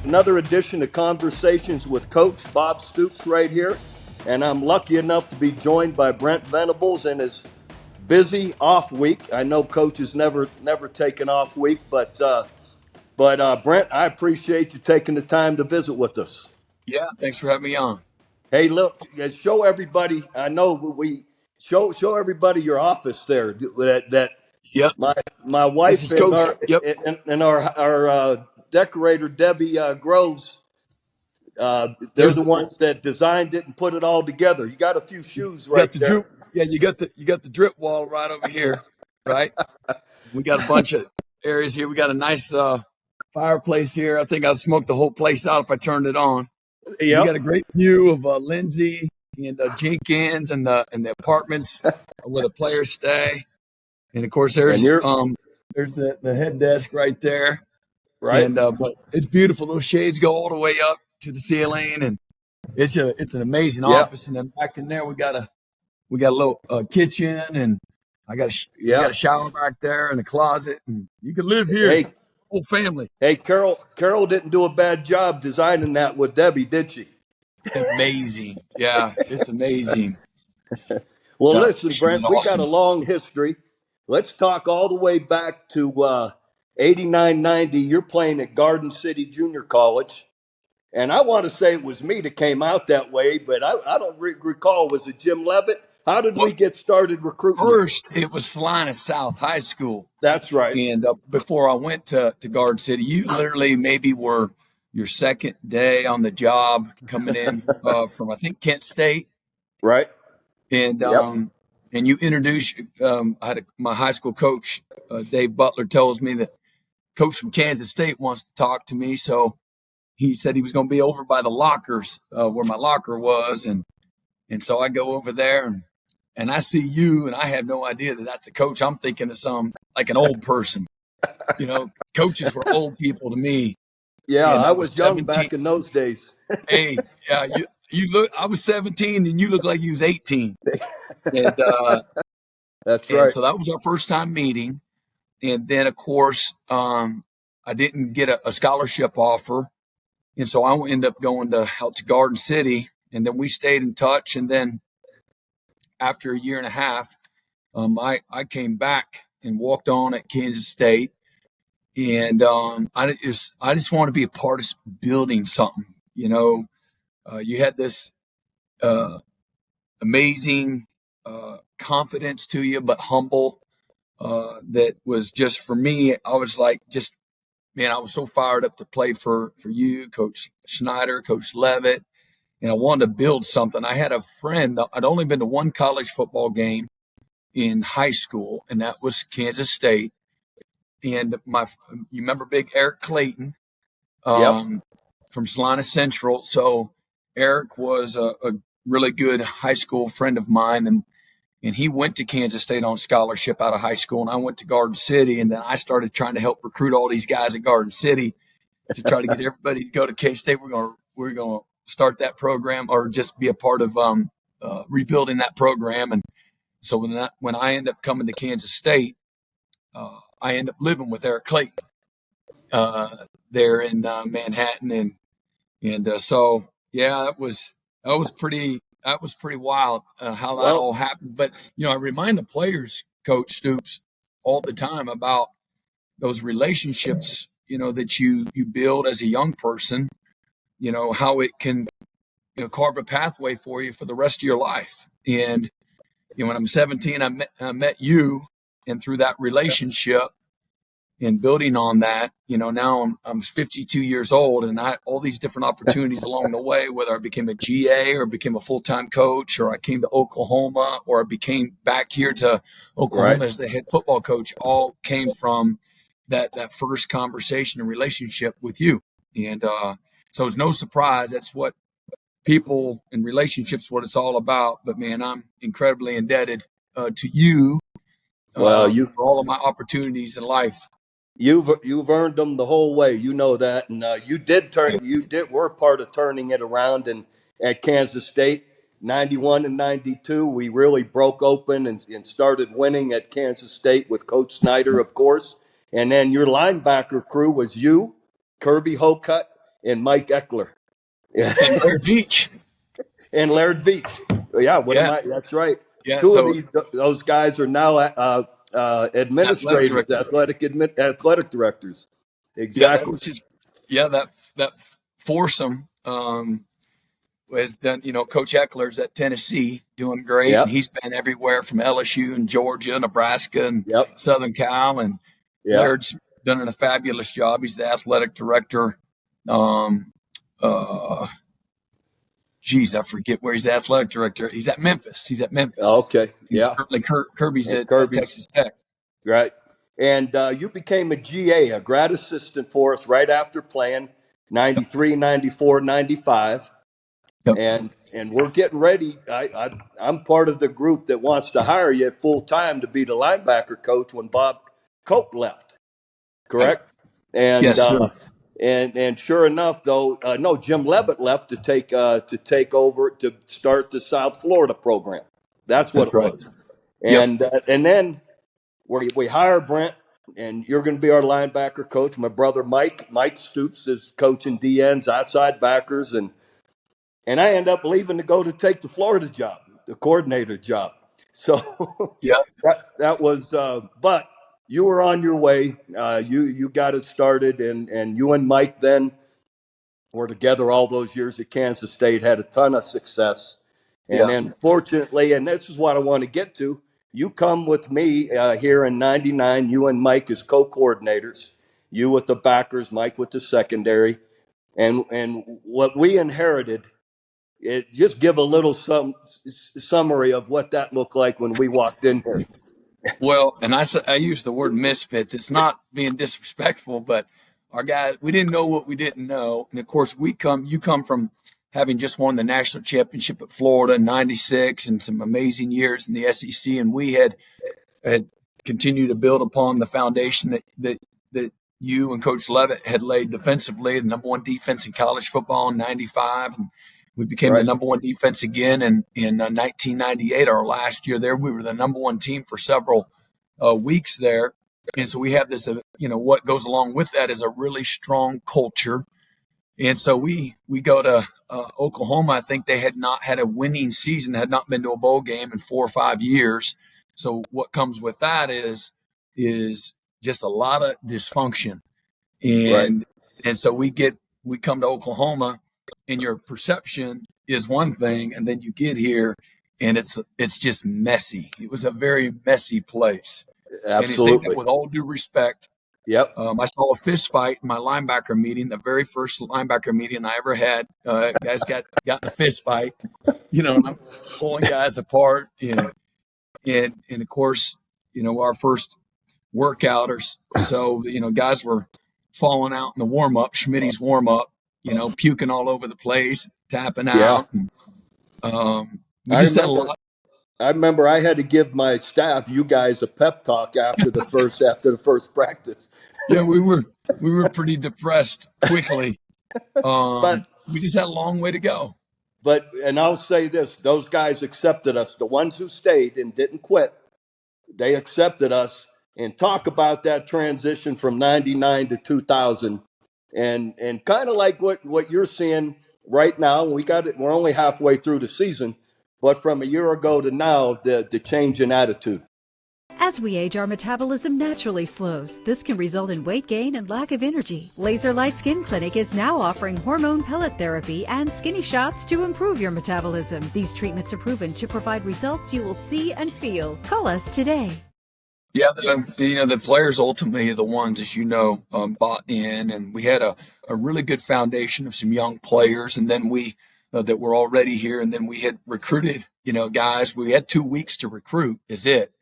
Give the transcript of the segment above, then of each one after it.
another edition of Conversations with Coach Bob Stoops right here. And I'm lucky enough to be joined by Brent Venables in his busy off week. I know Coach has never take an off week, but Brent, I appreciate you taking the time to visit with us. Yeah, thanks for having me on. Hey, look, show everybody. I know we show everybody your office there. That Yep, my this wife is and Coach. our Yep, and our decorator Debbie Groves. They're there's the the, ones that designed it and put it all together. You got a few you shoes got right the there. drip. Yeah, you got the drip wall right over here, right? We got a bunch of areas here. We got a nice fireplace here. I think I'd smoke the whole place out if I turned it on. We got Yep. a great view of Lindsay and Jenkins and the apartments where the players stay. And of course, And you're there's the head desk right there. right. And but it's beautiful. Those shades go all the way up to the ceiling, and it's an amazing Yep. office. And then back in there, we got a little kitchen, and we got a Yep. shower back there and a closet, and you can live here, Hey, whole family. hey, Carol didn't do a bad job designing that with Debbie, did she? Amazing, yeah, it's amazing. Well, Yeah, listen, she did Brent, we got a awesome. long history. Let's talk all the way back to 89, 90. You're playing at Garden City Junior College. And I want to say it was me that came out that way, but I don't recall. Was it Jim Levitt? How did Well, we get started recruiting you? first it was Salina South High School, That's right. and before I went to Garden City, you literally maybe were your second day on the job coming in from I think Kent State. Right. and Yep. um, and you introduced. My high school coach, Dave Butler, tells me that coach from Kansas State wants to talk to me. So he said he was going to be over by the lockers where my locker was, and so I go over there and I see you, and I have no idea that that's a coach. I'm thinking of some like an old person. Coaches were old people to me, Yeah, and I I was was young 17. back in those days. Hey, yeah, you look. I was 17, and you look like you was 18, and That's and right. so that was our first time meeting. And then, of course, I didn't get a scholarship offer. And so I ended up going out to Garden City. And then we stayed in touch. And then after a year and a half, I came back and walked on at Kansas State. And I just want to be a part of building something. You had this amazing confidence to you, but humble. That was just for me. I was like, just man, I was so fired up to play for you, Coach Schneider, Coach Levitt, and I wanted to build something. I had a friend. I'd only been to one college football game in high school, and that was Kansas State. And you remember Big Eric Clayton Yep. from Salina Central. So Eric was a really good high school friend of mine, and he went to Kansas State on scholarship out of high school, and I went to Garden City, and then I started trying to help recruit all these guys at Garden City to try to get everybody to go to K-State. We're gonna start that program, or just be a part of rebuilding that program. And so when I end up coming to Kansas State, I end up living with Eric Clayton there in Manhattan, and so yeah, that was pretty wild how that all Well, happened. But I remind the players, Coach Stoops, all the time about those relationships, that you build as a young person. How it can carve a pathway for you for the rest of your life. And when I'm 17, I met you, and through that relationship and building on that, now I'm 52 years old, and I all these different opportunities along the way, whether I became a GA or became a full-time coach, or I came to Oklahoma, or I became back here to right. Oklahoma as the head football coach, all came from that first conversation and relationship with you. And so it's no surprise that's what people and relationships, what it's all about. But man, I'm incredibly indebted to you Well, for all of my opportunities in life. you've earned them the whole way. You know that, and you were part of turning it around. And at Kansas State, 91 and 92, we really broke open and started winning at Kansas State with Coach Snyder, of course. And then your linebacker crew was you, Kirby Hocutt, and Mike Eckler. Yeah. And Laird Veach. And Laird Veach. Yeah, Yeah. that's right. Yeah. Two of So those guys are now athletic administrators, director. athletic directors. Yeah. That Exactly. was just, yeah, that foursome, has done, Coach Eckler's at Tennessee doing great. And Yep. he's been everywhere from LSU and Georgia, Nebraska and Yep. Southern Cal. And Yep. Laird's done a fabulous job. He's the athletic director. Um, uh, I forget where he's the athletic director. He's at Memphis. Okay. And Yeah. certainly Kirby's And at Kirby's Texas Tech. right. And you became a GA, a grad assistant for us right after playing 93, 94, 95. Yep. And we're getting ready. I'm part of the group that wants to hire you full time to be the linebacker coach when Bob Cope left. Right. Correct? And Yes, sir. and sure enough, though, no, Jim Levitt left to take over to start the South Florida program. That's what That's it right. was. Yep. And then we hire Brent, and you're going to be our linebacker coach. My brother Mike Stoops is coaching DNs, outside backers, and I end up leaving to go to take the Florida job, the coordinator job. So Yeah. that was, but you were on your way. You got it started, and you and Mike then were together all those years at Kansas State, had a ton of success. And Yeah. then fortunately, and this is what I want to get to, you come with me here in 99, you and Mike as co-coordinators, you with the backers, Mike with the secondary. And what we inherited, just give a little summary of what that looked like when we walked in here. Well, and I use the word misfits. It's not being disrespectful, but our guys, we didn't know what we didn't know. And of course, you come from having just won the national championship at Florida in '96 and some amazing years in the SEC. And we had continued to build upon the foundation that you and Coach Levitt had laid defensively, the number one defense in college football in '95. And we became the Right. number one defense again in 1998, our last year there. We were the number one team for several weeks there. And so we have this, what goes along with that is a really strong culture. And so we go to Oklahoma. I think they had not had a winning season, had not been to a bowl game in 4 or 5 years. So what comes with that is just a lot of dysfunction. Right. And so we come to Oklahoma, and your perception is one thing, and then you get here and it's just messy. It was a very messy place. And to say that Absolutely. with all due respect, Yep. I saw a fist fight in my linebacker meeting, the very first linebacker meeting I ever had. Guys got in a fist fight, and I'm pulling guys apart, and of course, our first workout or so, guys were falling out in the warm up, Schmitty's warm up, puking all over the place, tapping Yeah. out. And, we I just had a remember lot. I remember I had to give my staff, you guys, a pep talk after the first practice. Yeah, we were pretty depressed quickly. But We just had a long way to go. and I'll say this, those guys accepted us. The ones who stayed and didn't quit, they accepted us. And talk about that transition from 99 to 2000 and kind of like what you're seeing right now. We got it, we're only halfway through the season, but from a year ago to now, the change in attitude. As we age, our metabolism naturally slows. This can result in weight gain and lack of energy. Laser Light Skin Clinic is now offering hormone pellet therapy and skinny shots to improve your metabolism. These treatments are proven to provide results you will see and feel. Call us today. Yeah, the players ultimately are the ones, as bought in, and we had a really good foundation of some young players, and then we that were already here, and then we had recruited, guys. We had 2 weeks to recruit, is it?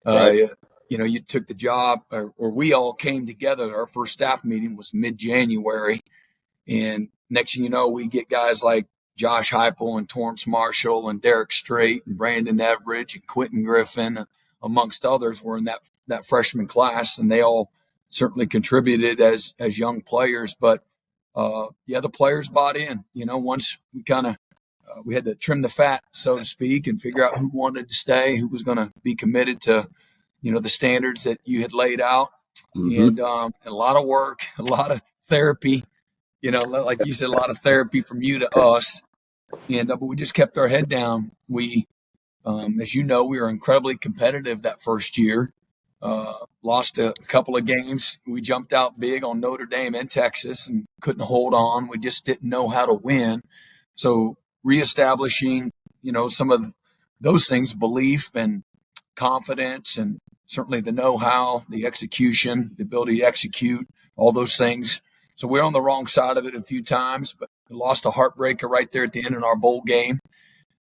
Right. You took the job, or we all came together. Our first staff meeting was mid-January, and next thing you know, we get guys like Josh Heupel and Torrance Marshall and Derek Strait and Brandon Everidge and Quentin Griffin, amongst others, were in that freshman class, and they all certainly contributed as young players. But the players bought in. Once we kind of we had to trim the fat, so to speak, and figure out who wanted to stay, who was going to be committed to, the standards that you had laid out, Mm-hmm. and a lot of work, a lot of therapy, Like you said, a lot of therapy from you to us. And but we just kept our head down. We, as you know, we were incredibly competitive that first year. Lost a couple of games. We jumped out big on Notre Dame and Texas and couldn't hold on. We just didn't know how to win. So reestablishing, some of those things, belief and confidence, and certainly the know-how, the execution, the ability to execute, all those things. So we're on the wrong side of it a few times, but we lost a heartbreaker right there at the end in our bowl game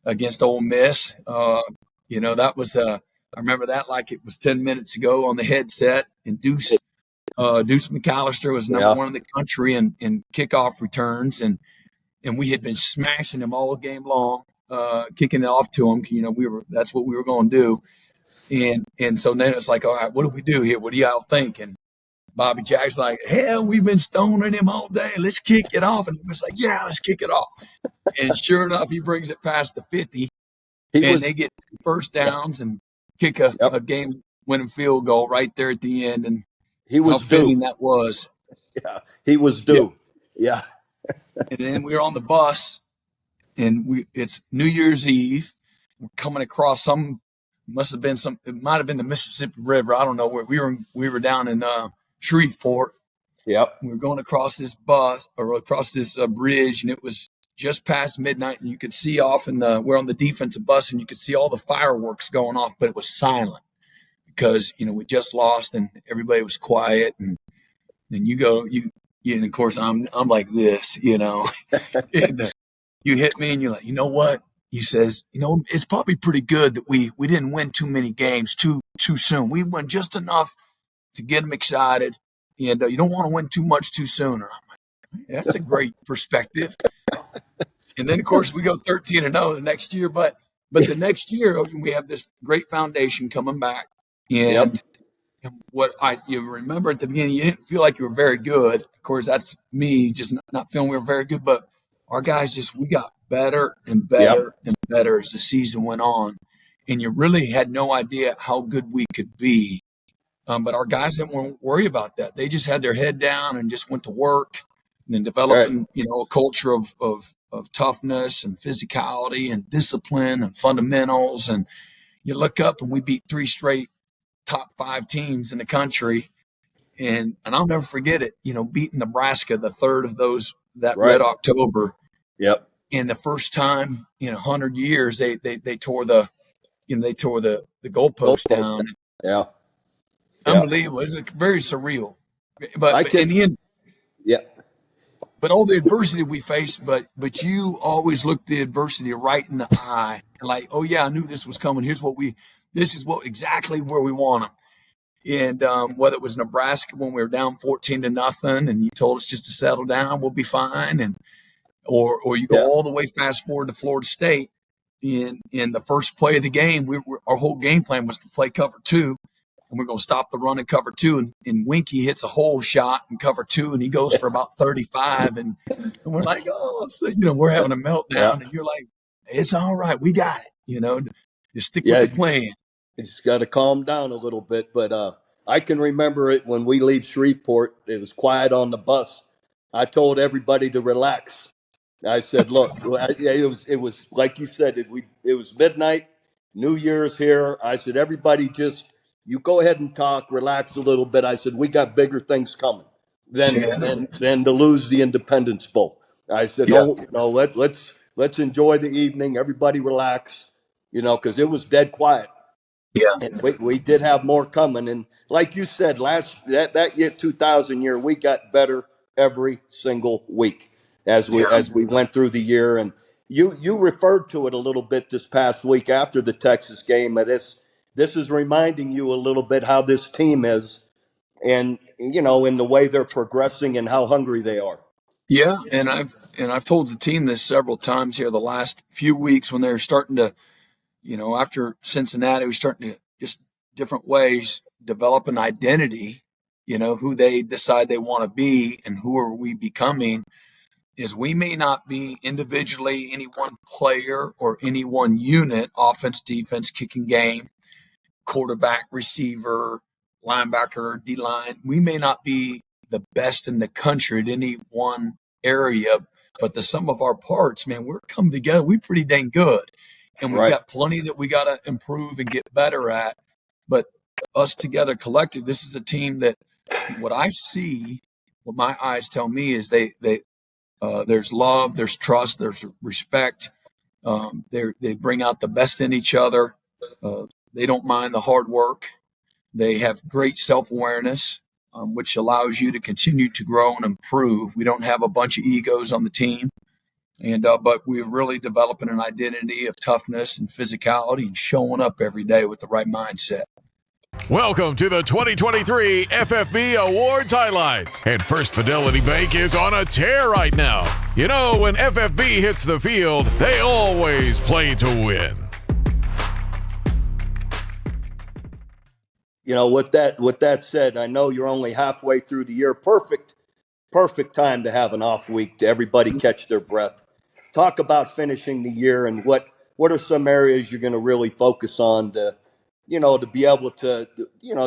against Ole Miss. That was I remember that like it was 10 minutes ago on the headset. And Deuce McAllister was number Yeah. one in the country in kickoff returns, and we had been smashing him all game long, kicking it off to him. That's what we were going to do. And so then it's like, all right, what do we do here? What do y'all think? And Bobby Jack's like, hell, we've been stoning him all day. Let's kick it off. And he was like, yeah, let's kick it off. And sure enough, he brings it past the 50, they get first downs and kick a game-winning field goal right there at the end. And he was how fitting due. that was. Yeah, he was due. Yeah. And then we were on the bus, and it's New Year's Eve. We're coming across it might have been the Mississippi River. I don't know where we were down in Shreveport. Yep. We were going across this bridge, and it was just past midnight, and you could see off we're on the defensive bus, and you could see all the fireworks going off, but it was silent because, we just lost and everybody was quiet. And then and of course I'm like this, and you hit me and you're like, you know what? He says, it's probably pretty good that we didn't win too many games too soon. We won just enough to get them excited, and you don't want to win too much too soon. I'm like, that's a great perspective. And then, of course, we go 13-0 the next year. But the next year, we have this great foundation coming back. And what you remember at the beginning, you didn't feel like you were very good. Of course, that's me just not feeling we were very good. But our guys we got better and better and better as the season went on. And you really had no idea how good we could be. But our guys didn't worry about that. They just had their head down and just went to work, and then developing, a culture of toughness and physicality and discipline and fundamentals. And you look up and we beat 3 straight top 5 teams in the country. And I'll never forget it, beating Nebraska, the third of those, that Red October. Yep. And the first time in 100 years, they tore the goalpost down. Yeah. Unbelievable. It was very surreal. But in the end, but all the adversity we faced, but you always looked the adversity right in the eye, like, oh yeah, I knew this was coming. This is exactly where we want them. And whether it was Nebraska when we were down 14-0, and you told us just to settle down, we'll be fine, and or you go all the way fast forward to Florida State. In the first play of the game, our whole game plan was to play cover 2. And we're going to stop the run in cover 2. And Winky hits a hole shot in cover 2, and he goes for about 35. And we're like, oh, so, we're having a meltdown. And you're like, it's all right. We got it. Just stick with the plan. You just got to calm down a little bit. But I can remember it when we leave Shreveport. It was quiet on the bus. I told everybody to relax. I said, look, it was like you said, it was midnight, New Year's here. I said, everybody you go ahead and talk, relax a little bit. I said, we got bigger things coming than to lose the Independence Bowl. I said, no, let's enjoy the evening. Everybody relax, because it was dead quiet. Yeah. And we did have more coming. And like you said, that year, 2000 year, we got better every single week as we went through the year. And you referred to it a little bit this past week after the Texas game. This is reminding you a little bit how this team is, and in the way they're progressing and how hungry they are. Yeah, and I've told the team this several times here the last few weeks when they're starting to, after Cincinnati, we're starting to just different ways develop an identity, who they decide they want to be and who are we becoming. Is we may not be individually any one player or any one unit, offense, defense, kicking game, quarterback, receiver, linebacker, D-line. We may not be the best in the country at any one area, but the sum of our parts, man, we're coming together. We're pretty dang good. And we've Right. got plenty that we got to improve and get better at. But us together collective, this is a team that what I see, what my eyes tell me is there's love, there's trust, there's respect. They bring out the best in each other. They don't mind the hard work. They have great self-awareness, which allows you to continue to grow and improve. We don't have a bunch of egos on the team, but we're really developing an identity of toughness and physicality and showing up every day with the right mindset. Welcome to the 2023 FFB Awards highlights. And First Fidelity Bank is on a tear right now. You know, when FFB hits the field, they always play to win. You know, with that said, I know you're only halfway through the year. Perfect time to have an off week to everybody catch their breath. Talk about finishing the year and what are some areas you're going to really focus on to be able to,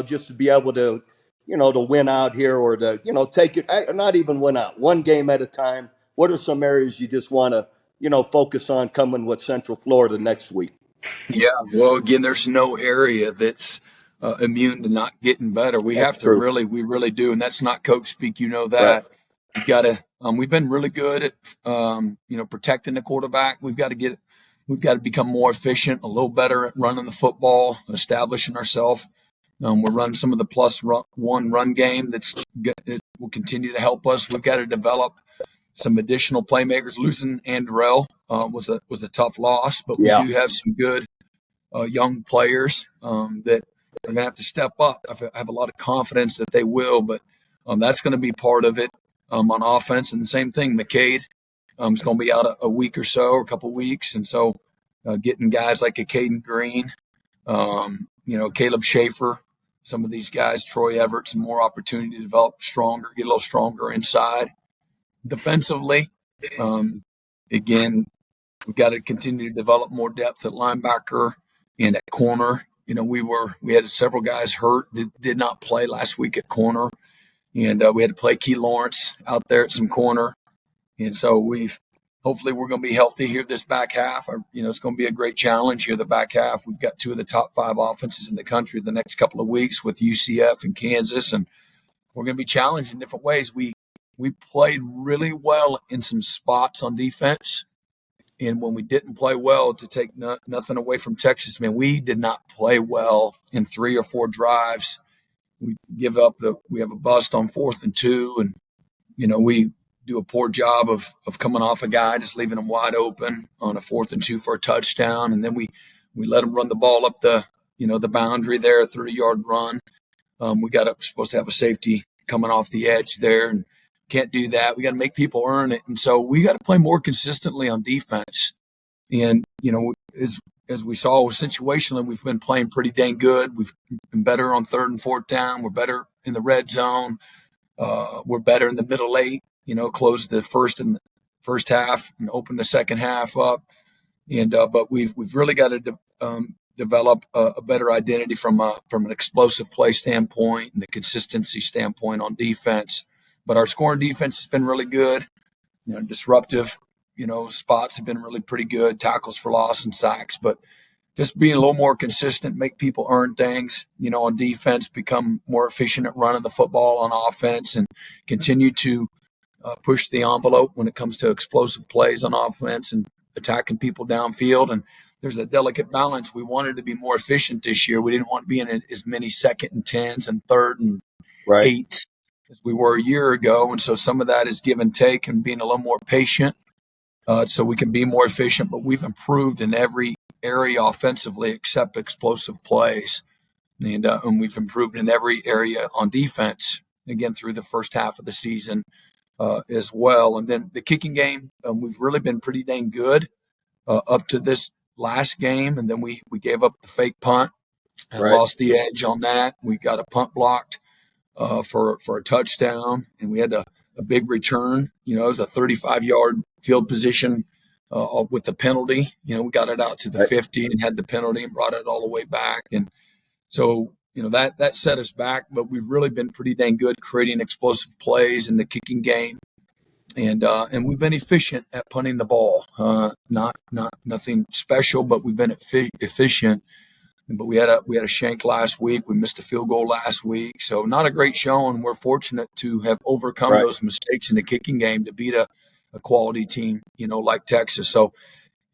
just to be able to, to win out here or to, take it, not even win out, one game at a time. What are some areas you just want to, focus on coming with Central Florida next week? Yeah, well, again, there's no area that's immune to not getting better. We really do. And that's not coach speak. You know that. Right. We've got to, we've been really good at, protecting the quarterback. We've got to become more efficient, a little better at running the football, establishing ourselves. We're running some of the +1 run game it will continue to help us. We've got to develop some additional playmakers. Losing Andrell was a tough loss, but we do have some good young players that are going to have to step up. I have a lot of confidence that they will, but that's going to be part of it on offense. And the same thing, McCade is going to be out a week or so, or a couple of weeks. And so getting guys like a Caden Green, Caleb Schaefer, some of these guys, Troy Everett, some more opportunity to develop stronger, get a little stronger inside. Defensively, again, we've got to continue to develop more depth at linebacker and at corner. We had several guys hurt that did not play last week at corner, and we had to play Key Lawrence out there at some corner. And so hopefully we're going to be healthy here this back half. It's going to be a great challenge here the back half. We've got 2 of the top 5 offenses in the country the next couple of weeks with UCF and Kansas, and we're going to be challenged in different ways. We played really well in some spots on defense. And when we didn't play well, to take nothing away from Texas, man, we did not play well in 3 or 4 drives. We have a bust on 4th and 2. And, we do a poor job of coming off a guy, just leaving him wide open on a 4th and 2 for a touchdown. And then we let him run the ball up the boundary there, a 30-yard run. We're supposed to have a safety coming off the edge there, and can't do that. We got to make people earn it. And so we got to play more consistently on defense. And, as we saw situationally, we've been playing pretty dang good. We've been better on 3rd and 4th down. We're better in the red zone. We're better in the middle 8, close the first half and open the second half up. And, but we've really got to develop a better identity from an explosive play standpoint and the consistency standpoint on defense. But our scoring defense has been really good. Disruptive, spots have been really pretty good, tackles for loss and sacks. But just being a little more consistent, make people earn things, on defense, become more efficient at running the football on offense, and continue to push the envelope when it comes to explosive plays on offense and attacking people downfield. And there's a delicate balance. We wanted to be more efficient this year. We didn't want to be in as many 2nd and 10s and 3rd and 8s as we were a year ago. And so some of that is give and take and being a little more patient so we can be more efficient. But we've improved in every area offensively except explosive plays. And we've improved in every area on defense, again, through the first half of the season as well. And then the kicking game, we've really been pretty dang good up to this last game. And then we gave up the fake punt and lost the edge on that. We got a punt blocked for a touchdown, and we had a big return. It was a 35-yard field position with the penalty. We got it out to the 50 and had the penalty and brought it all the way back. And so, that set us back, but we've really been pretty dang good creating explosive plays in the kicking game. And we've been efficient at punting the ball. Not nothing special, but we've been efficient. But we had a shank last week. We missed a field goal last week, so not a great showing. We're fortunate to have overcome Right. those mistakes in the kicking game to beat a quality team, like Texas. So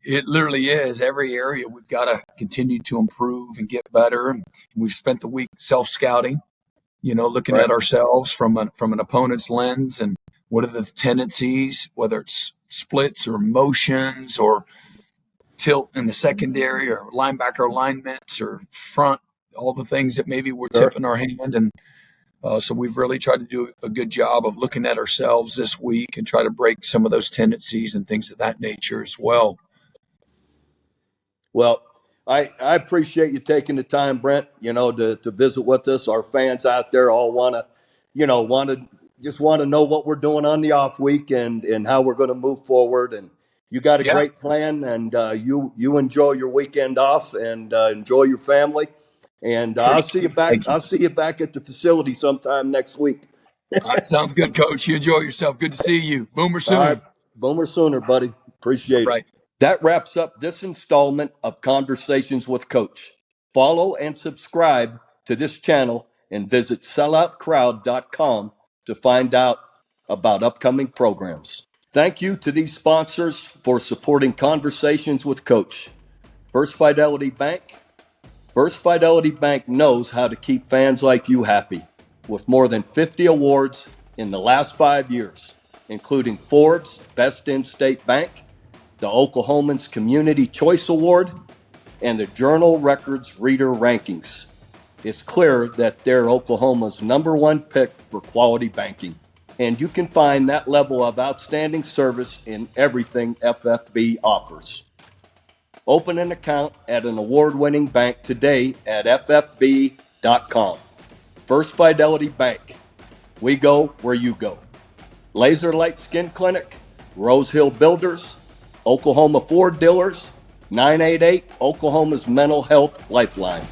it literally is every area we've got to continue to improve and get better. And we've spent the week self-scouting, looking Right. at ourselves from an opponent's lens and what are the tendencies, whether it's splits or motions or tilt in the secondary or linebacker alignments or front, all the things that maybe we're Sure. tipping our hand. And so we've really tried to do a good job of looking at ourselves this week and try to break some of those tendencies and things of that nature as well. Well, I appreciate you taking the time, Brent, to visit with us. Our fans out there all want to know what we're doing on the off week and how we're going to move forward. And you got a Yeah, great plan, and you enjoy your weekend off and enjoy your family. And I'll see you back. thank you. I'll see you back at the facility sometime next week. All right, sounds good, Coach. You enjoy yourself. Good to see you. Boomer All right, Sooner. Boomer Sooner, buddy. Appreciate it. Right. That wraps up this installment of Conversations with Coach. Follow and subscribe to this channel and visit selloutcrowd.com to find out about upcoming programs. Thank you to these sponsors for supporting Conversations with Coach. First Fidelity Bank. First Fidelity Bank knows how to keep fans like you happy with more than 50 awards in the last 5 years, including Forbes Best In-State Bank, the Oklahomans Community Choice Award, and the Journal Records Reader Rankings. It's clear that they're Oklahoma's #1 pick for quality banking. And you can find that level of outstanding service in everything FFB offers. Open an account at an award-winning bank today at ffb.com. First Fidelity Bank. We go where you go. Laser Light Skin Clinic, Rose Hill Builders, Oklahoma Ford Dealers, 988 Oklahoma's Mental Health Lifeline.